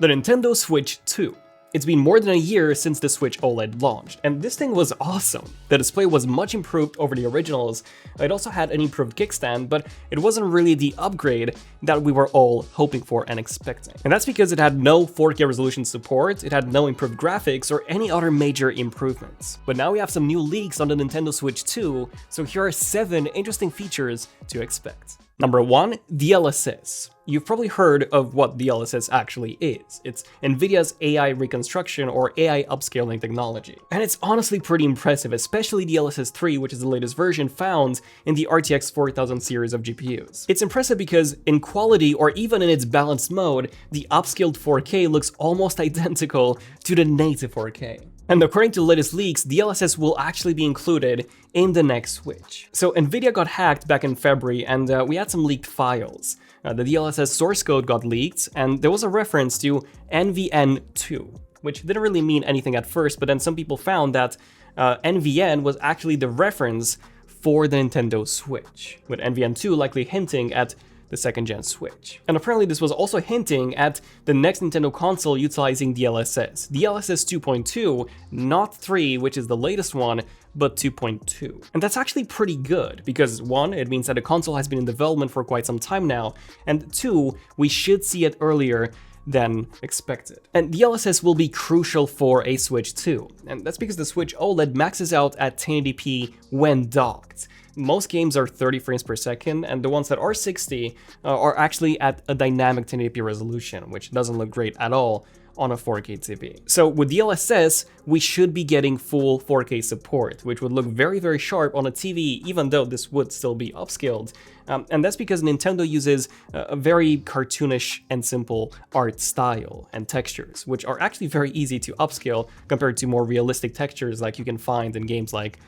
The Nintendo Switch 2. It's been more than a year since the Switch OLED launched, and this thing was awesome. The display was much improved over the originals. It also had an improved kickstand, but it wasn't really the upgrade that we were all hoping for and expecting. And that's because it had no 4K resolution support, it had no improved graphics or any other major improvements. But now we have some new leaks on the Nintendo Switch 2, so here are 7 interesting features to expect. Number 1, DLSS. You've probably heard of what DLSS actually is. It's NVIDIA's AI reconstruction or AI upscaling technology. And it's honestly pretty impressive, especially DLSS 3, which is the latest version found in the RTX 4000 series of GPUs. It's impressive because in quality or even in its balanced mode, the upscaled 4K looks almost identical to the native 4K. And according to the latest leaks, DLSS will actually be included in the next Switch. So NVIDIA got hacked back in February and we had some leaked files. The DLSS source code got leaked and there was a reference to NVN2, which didn't really mean anything at first, but then some people found that NVN was actually the reference for the Nintendo Switch, with NVN2 likely hinting at the second-gen Switch. And apparently this was also hinting at the next Nintendo console utilizing DLSS. DLSS 2.2, not 3, which is the latest one, but 2.2. And that's actually pretty good, because 1, it means that the console has been in development for quite some time now, and 2, we should see it earlier than expected. And DLSS will be crucial for a Switch 2, and that's because the Switch OLED maxes out at 1080p when docked. Most games are 30 frames per second, and the ones that are 60 are actually at a dynamic 1080p resolution, which doesn't look great at all on a 4K TV. So with DLSS, we should be getting full 4K support, which would look very, very sharp on a TV, even though this would still be upscaled. And that's because Nintendo uses a very cartoonish and simple art style and textures, which are actually very easy to upscale compared to more realistic textures like you can find in games like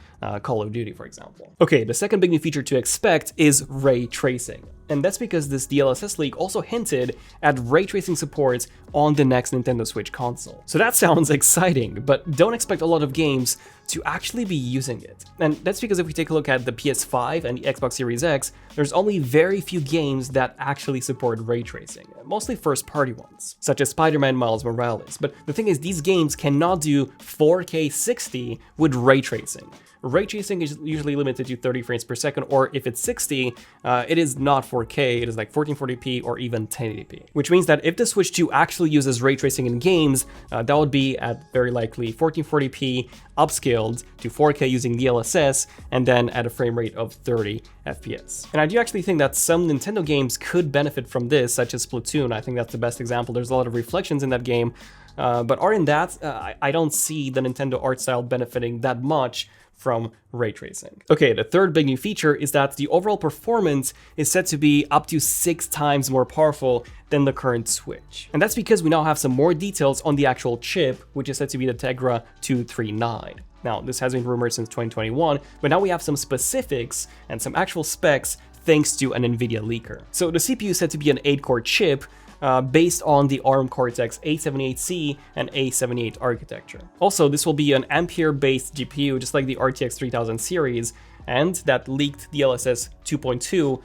Call of Duty, for example. Okay, the second big new feature to expect is ray tracing. And that's because this DLSS leak also hinted at ray tracing support on the next Nintendo Switch console. So that sounds exciting, but don't expect a lot of games to actually be using it. And that's because if we take a look at the PS5 and the Xbox Series X, there's only very few games that actually support ray tracing, mostly first-party ones, such as Spider-Man Miles Morales. But the thing is, these games cannot do 4K 60 with ray tracing. Ray tracing is usually limited to 30 frames per second, or if it's 60, it is not 4K, it is like 1440p or even 1080p. Which means that if the Switch 2 actually uses ray tracing in games, that would be at very likely 1440p upscaled to 4K using DLSS, and then at a frame rate of 30 FPS. And I do actually think that some Nintendo games could benefit from this, such as Splatoon. I think that's the best example. There's a lot of reflections in that game, but other than that, I don't see the Nintendo art style benefiting that much from ray tracing. Okay, the third big new feature is that the overall performance is set to be up to 6 times more powerful than the current Switch. And that's because we now have some more details on the actual chip, which is said to be the Tegra 239. Now, this has been rumored since 2021, but now we have some specifics and some actual specs thanks to an NVIDIA leaker. So the CPU is said to be an 8-core chip, based on the ARM Cortex A78C and A78 architecture. Also, this will be an Ampere-based GPU, just like the RTX 3000 series, and that leaked DLSS 2.2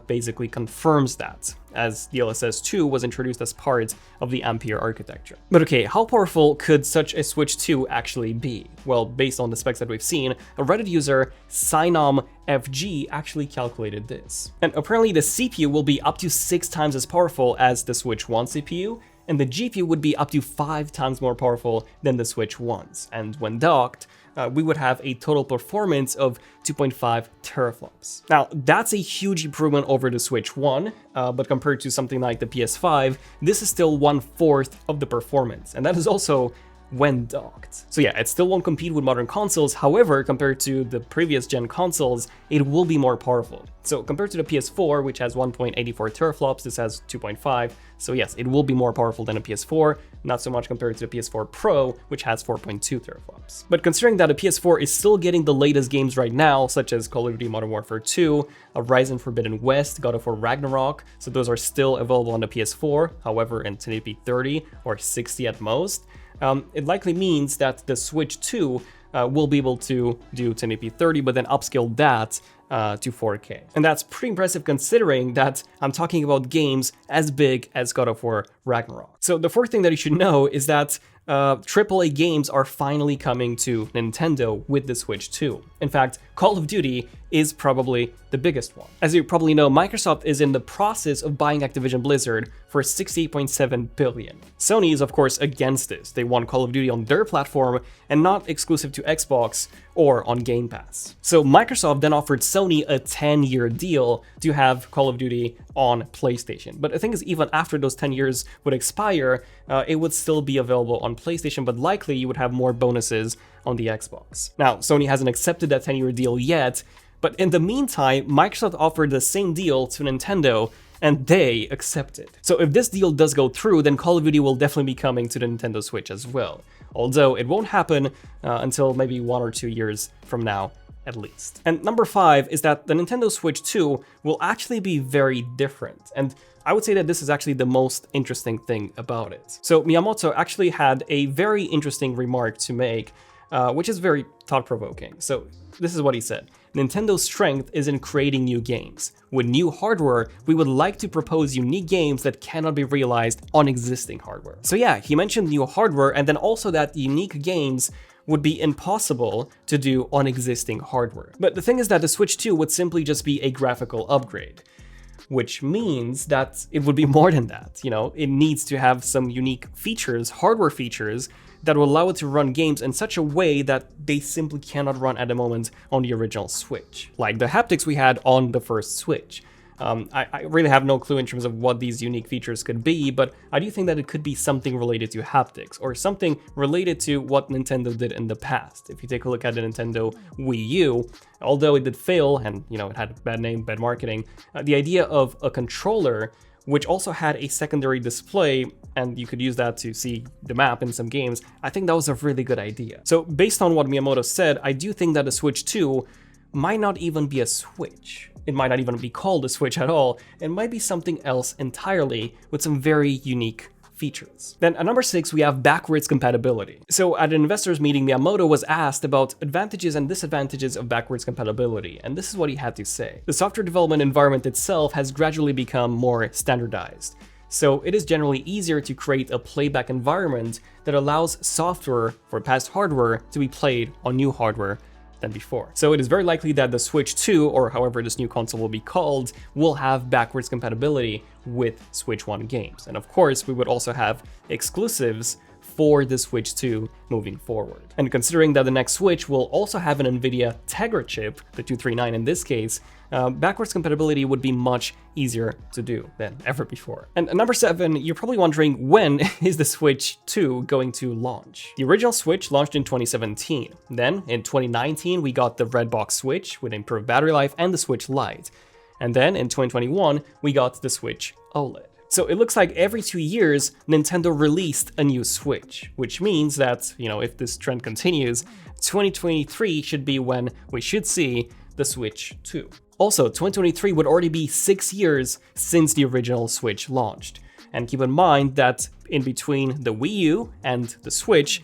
basically confirms that, as DLSS 2 was introduced as part of the Ampere architecture. But okay, how powerful could such a Switch 2 actually be? Well, based on the specs that we've seen, a Reddit user, ZONEofTECH, actually calculated this. And apparently the CPU will be up to 6 times as powerful as the Switch 1 CPU, and the GPU would be up to 5 times more powerful than the Switch 1's. And when docked, we would have a total performance of 2.5 teraflops. Now, that's a huge improvement over the Switch 1, but compared to something like the PS5, this is still 1/4 of the performance, and that is also when docked. So yeah, it still won't compete with modern consoles. However, compared to the previous gen consoles, it will be more powerful. So compared to the PS4, which has 1.84 teraflops, this has 2.5. So yes, it will be more powerful than a PS4, not so much compared to the PS4 Pro, which has 4.2 teraflops. But considering that a PS4 is still getting the latest games right now, such as Call of Duty Modern Warfare 2, Horizon Forbidden West, God of War Ragnarok, so those are still available on the PS4, however in 1080p 30 or 60 at most, it likely means that the Switch 2 will be able to do 1080p 30, but then upscale that to 4K. And that's pretty impressive considering that I'm talking about games as big as God of War Ragnarok. So the fourth thing that you should know is that AAA games are finally coming to Nintendo with the Switch 2. In fact, Call of Duty is probably the biggest one. As you probably know, Microsoft is in the process of buying Activision Blizzard for $68.7 billion. Sony is of course against this. They want Call of Duty on their platform and not exclusive to Xbox or on Game Pass. So Microsoft then offered Sony a 10-year deal to have Call of Duty on PlayStation. But the thing is, even after those 10 years would expire, it would still be available on PlayStation, but likely you would have more bonuses on the Xbox. Now, Sony hasn't accepted that 10-year deal yet, but in the meantime, Microsoft offered the same deal to Nintendo, and they accepted. So if this deal does go through, then Call of Duty will definitely be coming to the Nintendo Switch as well. Although it won't happen until maybe 1 or 2 years from now, at least. And number 5 is that the Nintendo Switch 2 will actually be very different. And I would say that this is actually the most interesting thing about it. So Miyamoto actually had a very interesting remark to make, which is very thought-provoking. So this is what he said. Nintendo's strength is in creating new games. With new hardware, we would like to propose unique games that cannot be realized on existing hardware. So yeah, he mentioned new hardware and then also that unique games would be impossible to do on existing hardware. But the thing is that the Switch 2 would simply just be a graphical upgrade, which means that it would be more than that. You know, it needs to have some unique features, hardware features, that will allow it to run games in such a way that they simply cannot run at the moment on the original Switch, like the haptics we had on the first Switch. I really have no clue in terms of what these unique features could be, but I do think that it could be something related to haptics or something related to what Nintendo did in the past. If you take a look at the Nintendo Wii U, although it did fail and, you know, it had a bad name, bad marketing, the idea of a controller which also had a secondary display and you could use that to see the map in some games, I think that was a really good idea. So based on what Miyamoto said, I do think that the Switch 2 might not even be a Switch. It might not even be called a Switch at all. It might be something else entirely with some very unique features. Then at number 6, we have backwards compatibility. So at an investors meeting, Miyamoto was asked about advantages and disadvantages of backwards compatibility, and this is what he had to say. The software development environment itself has gradually become more standardized. So it is generally easier to create a playback environment that allows software for past hardware to be played on new hardware than before. So it is very likely that the Switch 2, or however this new console will be called, will have backwards compatibility with Switch 1 games. And of course, we would also have exclusives for the Switch 2 moving forward. And considering that the next Switch will also have an NVIDIA Tegra chip, the 239 in this case, backwards compatibility would be much easier to do than ever before. And at number 7, you're probably wondering, when is the Switch 2 going to launch? The original Switch launched in 2017. Then in 2019, we got the red box Switch with improved battery life and the Switch Lite. And then in 2021, we got the Switch OLED. So it looks like every 2 years, Nintendo released a new Switch, which means that, you know, if this trend continues, 2023 should be when we should see the Switch 2. Also, 2023 would already be 6 years since the original Switch launched. And keep in mind that in between the Wii U and the Switch,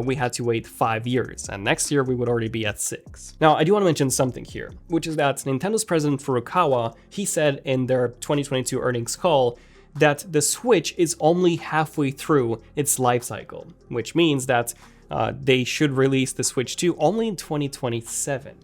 we had to wait 5 years, and next year we would already be at 6. Now, I do want to mention something here, which is that Nintendo's president Furukawa, he said in their 2022 earnings call that the Switch is only halfway through its life cycle, which means that they should release the Switch 2 only in 2027.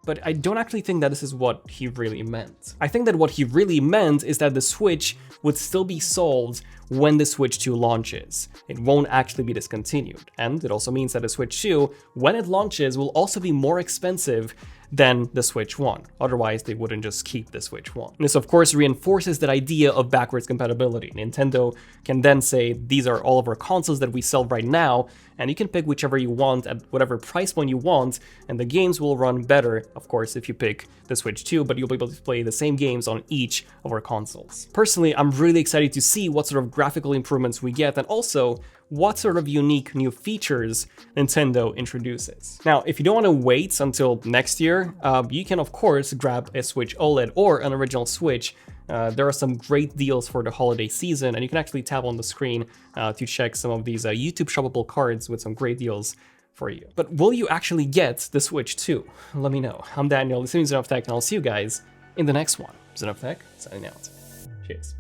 But I don't actually think that this is what he really meant. I think that what he really meant is that the Switch would still be sold when the Switch 2 launches. It won't actually be discontinued. And it also means that the Switch 2, when it launches, will also be more expensive than the Switch 1. Otherwise, they wouldn't just keep the Switch 1. This, of course, reinforces that idea of backwards compatibility. Nintendo can then say, these are all of our consoles that we sell right now, and you can pick whichever you want at whatever price point you want, and the games will run better, of course, if you pick the Switch 2, but you'll be able to play the same games on each of our consoles. Personally, I'm really excited to see what sort of graphical improvements we get, and also what sort of unique new features Nintendo introduces. Now, if you don't want to wait until next year, you can of course grab a Switch OLED or an original Switch. There are some great deals for the holiday season, and you can actually tap on the screen to check some of these YouTube shoppable cards with some great deals for you. But will you actually get the Switch 2? Let me know. I'm Daniel, this is ZONEofTECH, and I'll see you guys in the next one. ZONEofTECH, signing out. Cheers.